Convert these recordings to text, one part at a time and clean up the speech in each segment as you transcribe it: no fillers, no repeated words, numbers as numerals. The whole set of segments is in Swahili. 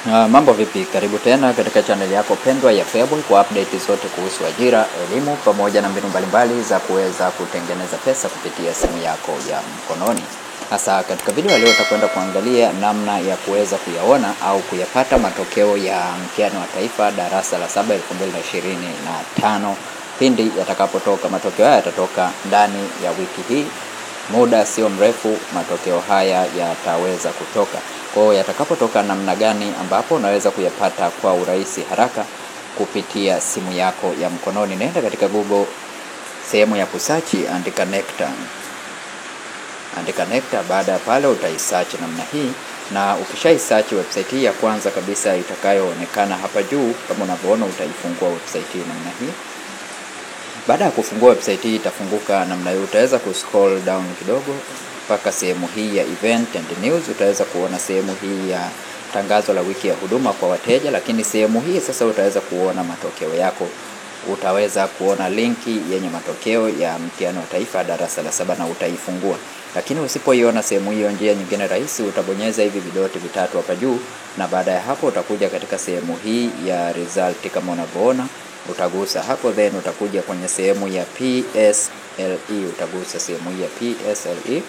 Mambo vipi? Karibu tena katika channel yako pendwa ya Feaboy kwa update zote kuhusu ajira, elimu pamoja na mbinu mbalimbali za kuweza kutengeneza pesa kupitia simu yako ya mkononi. Sasa katika video ya leo tutakwenda kuangalia namna ya kuweza kuyaona au kuyapata matokeo ya mtihani wa taifa darasa la 7 2025 pindi yatakapotoka. Matokeo haya yatatoka ndani ya wiki hii. Muda sio mrefu matokeo haya yataweza kutoka. Kwa hiyo yatakapotoka namna gani ambapo unaweza kuyapata kwa urahisi haraka kupitia simu yako ya mkononi. Nenda katika Google, sehemu ya kusearch, andika Nectar. Andika Nectar, baada ya pale utaisearch namna hii, na ukishaisearch website hii ya kwanza kabisa itakayoonekana hapa juu kama unavyoona, utaifungua website hii namna hii. Baada ya kufungua website hii itafunguka namna hii. Utaweza kuscroll down kidogo mpaka sehemu hii ya event and news. Utaweza kuona sehemu hii ya tangazo la wiki ya huduma kwa wateja, lakini sehemu hii sasa utaweza kuona matokeo yako. Utaweza kuona linki yenye matokeo ya mtihani wa taifa darasa la 7 na utaifungua. Lakini usipoiona sehemu hiyo, njia nyingine rahisi, utabonyeza hivi vidoti vitatu hapa juu, na baada ya hapo utakuja katika sehemu hii ya result kama unavyoona. Utagusa hapo, then utakuja kwenye sehemu ya PSLE. Utagusa sehemu hii ya PSLE,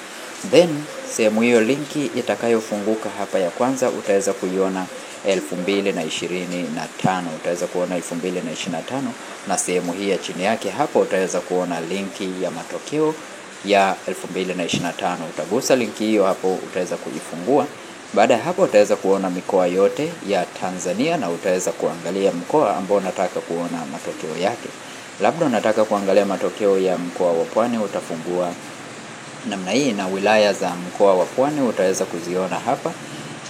then sehemu hiyo linki itakayofunguka hapa ya kwanza utaweza kuiona 2025. Utaweza kuona 2025, na sehemu hii ya chini yake hapo utaweza kuona linki ya matokeo ya 2025. Utagusa linki hiyo hapo, utaweza kuifungua. Baada ya hapo utaweza kuona mikoa yote ya Tanzania, na utaweza kuangalia mkoa ambao unataka kuona matokeo yake. Labda unataka kuangalia matokeo ya mkoa wa Pwani, utafungua namna hii, na wilaya za mkoa wa Pwani utaweza kuziona hapa.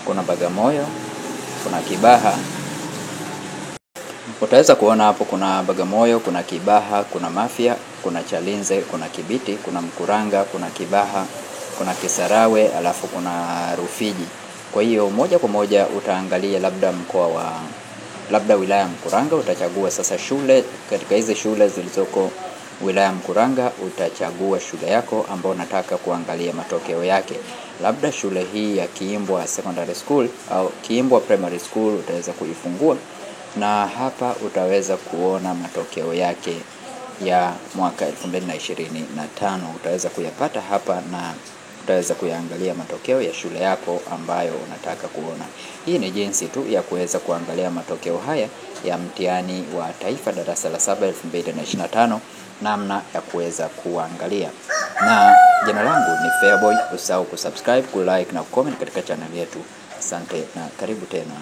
Kuna Bagamoyo, kuna Kibaha. Utaweza kuona hapo kuna Bagamoyo, kuna Kibaha, kuna Mafia, kuna Chalinze, kuna Kibiti, kuna Mkuranga, kuna Kibaha, kuna Kisarawe, alafu kuna Rufiji. Kwa hiyo moja kwa moja utaangalia labda wilaya ya Mkuranga. Utachagua sasa shule katika hizi shule zilizoko wilaya Mkuranga, utachagua shule yako ambayo unataka kuangalia matokeo yake. Labda shule hii ya Kiimbwa Secondary School au Kiimbwa Primary School, utaweza kuifungua, na hapa utaweza kuona matokeo yake ya mwaka 2025. Utaweza kuyapata hapa, na utaweza kuyaangalia matokeo ya shule yako ambayo unataka kuona. Hii ni jinsi tu ya kuweza kuangalia matokeo haya ya mtihani wa taifa darasa la 7 2025, namna ya kuweza kuangalia. Na jina langu ni Feaboy. Usahau kusubscribe, kulike na comment katika channel yetu. Asante na karibu tena.